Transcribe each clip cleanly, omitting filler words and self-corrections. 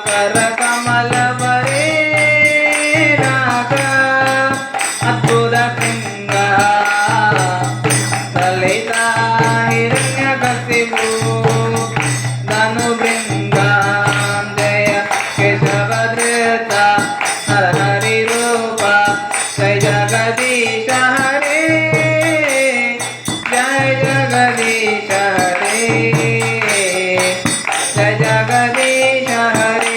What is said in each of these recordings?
ಕರಕಮಲವರೇ ನಾಗ ಅದ್ಭುತ ಸಿಂಗ ಸಲಿತ ಹಿರಣ್ಯಕಶಿಪು ಧನು ಭೃಂಗ ಜಯ ಕೇಶವಧೃತ ನರಹರಿ ರೂಪ ಜಯ ಜಗದೀಶ ಹರೇ जय जगदीश हरे जय जगदीश हरे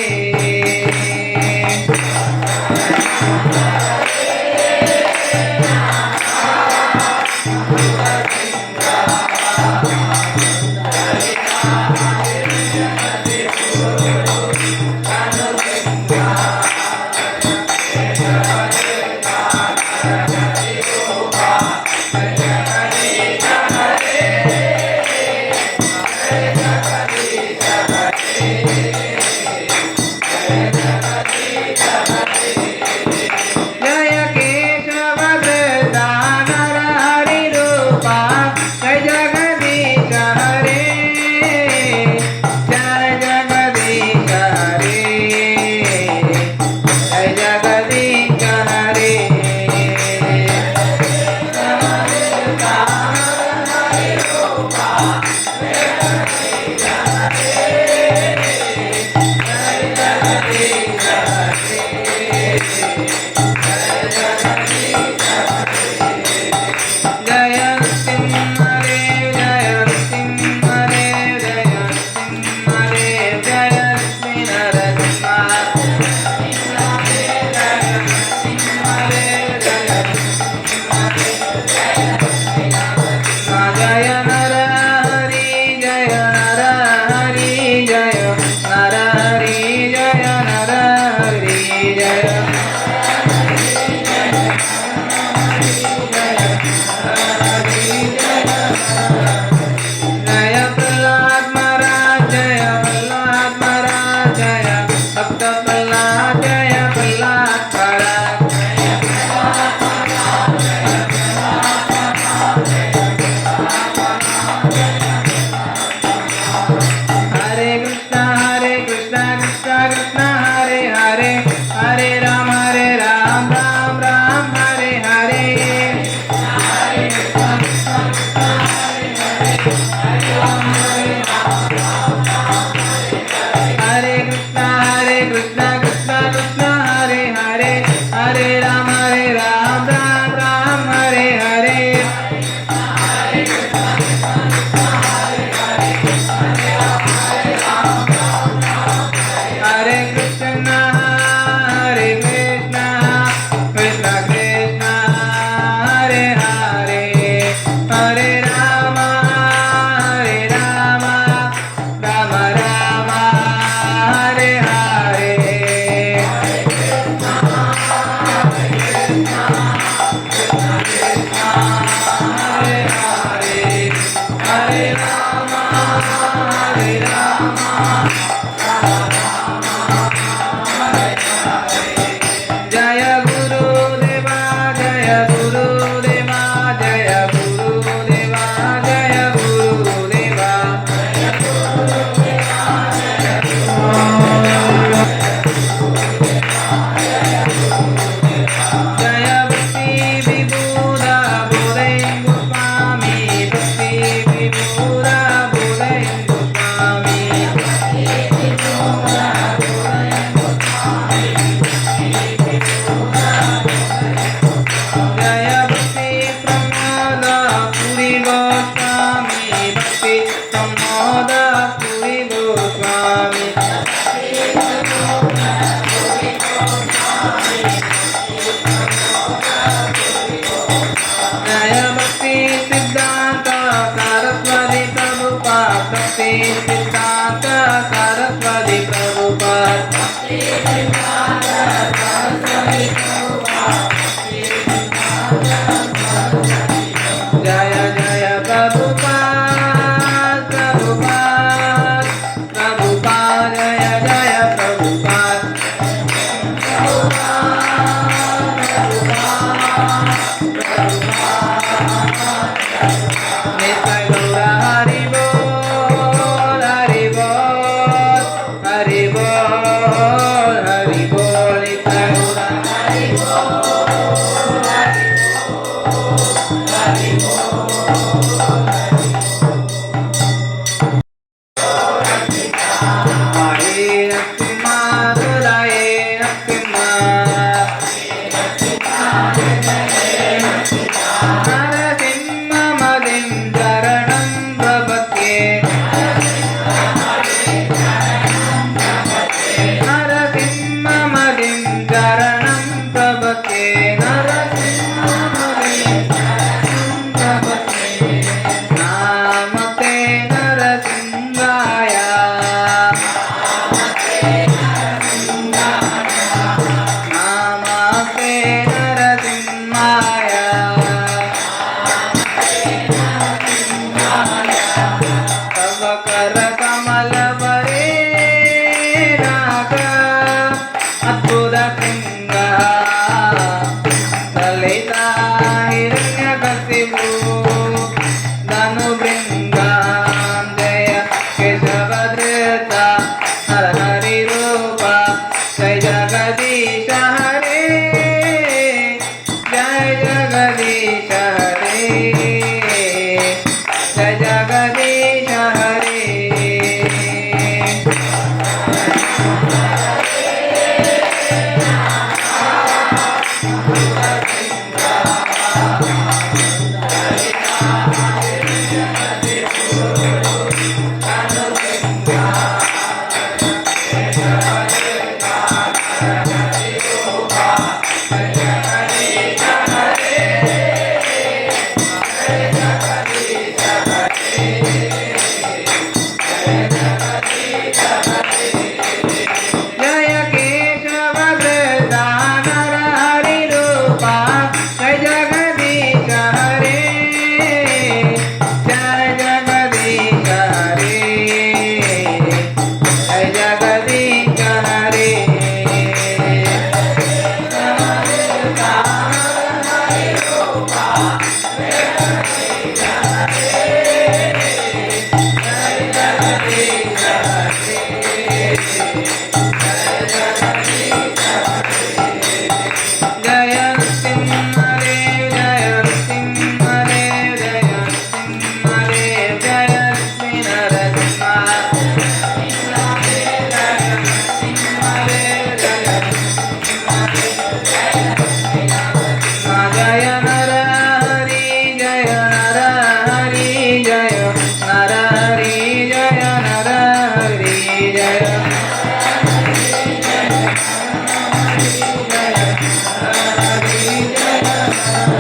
सिद्धांत सरस्वती प्रभुपाद जय जय प्रभुपाद प्रभुपाद प्रभुपाद जय जय प्रभुपाद नित्य गौर हरि बोल हरि बोल हरि बोल। हरि बोल करुणा हरे नरसिम्हा हरे नरसिम्हा नरसिंहमदिं शरणं प्रपद्ये नरसिंहमदिं शरणं प्रपद्ये नरसिंहमदिं शरणं प्रपद्ये नामते नरसिंहाय नामते नरसिंहाय तव कर कमल वरे नाग अद्भुत सिंह ललिता हिरण्यकशिपु धनुवृङ्गां जय केशवधृता हर हरि रूप जय जगदीश हरे जय जगदीश हरे जय जगदीश हरे जय केशवधृता नर हरि रूपा जय जगदीश हरे जय जगदीश हरे जय जगदीश हरे जय नरसिंह देव जय नरसिंह देव जय नरसिंह देव जय लक्ष्मी नरसिंहा जय नर हरि जय नर हरि जय नर हरि जय नर हरि जय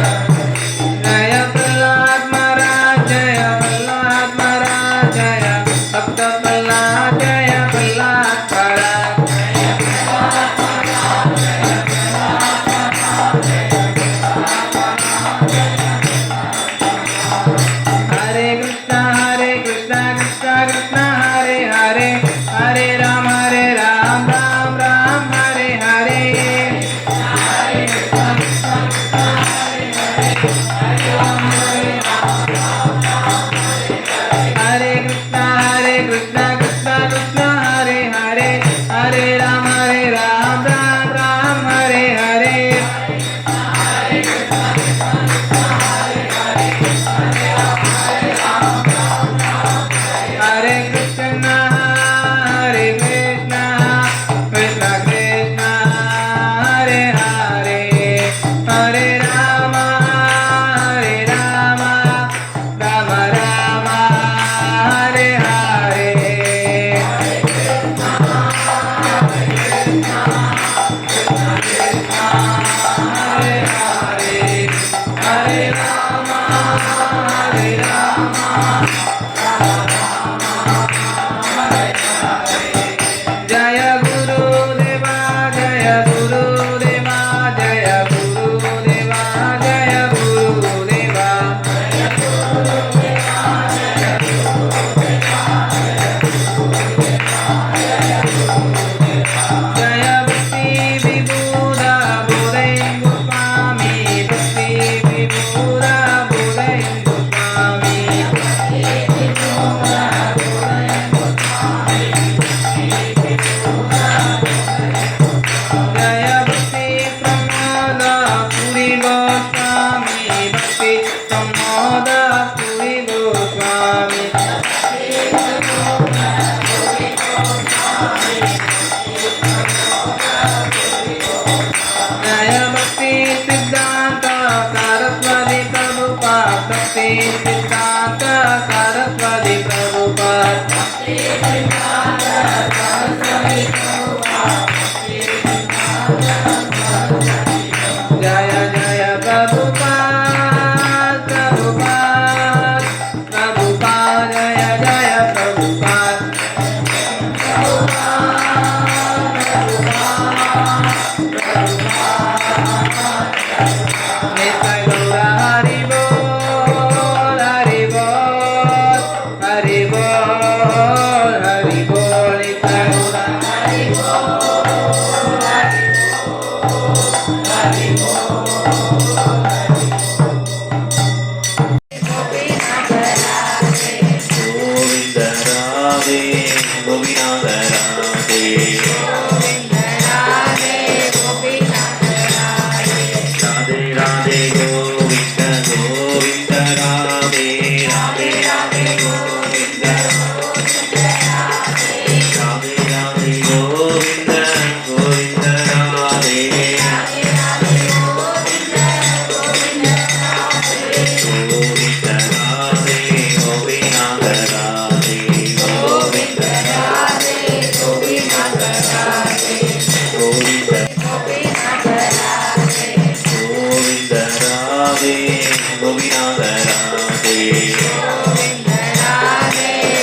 जय प्रहलाद महाराज जय प्रहलाद महाराज जय भक्त प्रहलाद जय प्रहलाद महाराज हरे कृष्णा कृष्णा कृष्णा हरे हरे हरे राम राम राम हरे हरे हरे कृष्णा कृष्णा कृष्णा हरे हरे हरे राम राम हरे हरे हरे कृष्णा कृष्णा कृष्णा हरे हरे हरे राम राम राम हरे हरे हरे राम जय गुरुदेवा जय गुरुदेवा जय गुरुदेवा जय गुरुदेवा जय भक्ति गोविंद गोविंद राधे गोविंद राधे गोपीनाथ राधे गोविंद राधे गोपीनाथ राधे गोविंद गोविंद राधे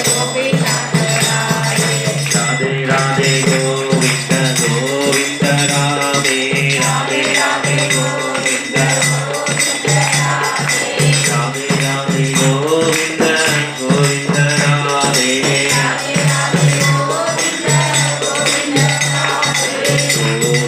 गोपीनाथ राधे राधे राधे गोविंद गोविंद राधे राधे राधे गोविंद राधे राधे गोविंद गोविंद राधे गोविंद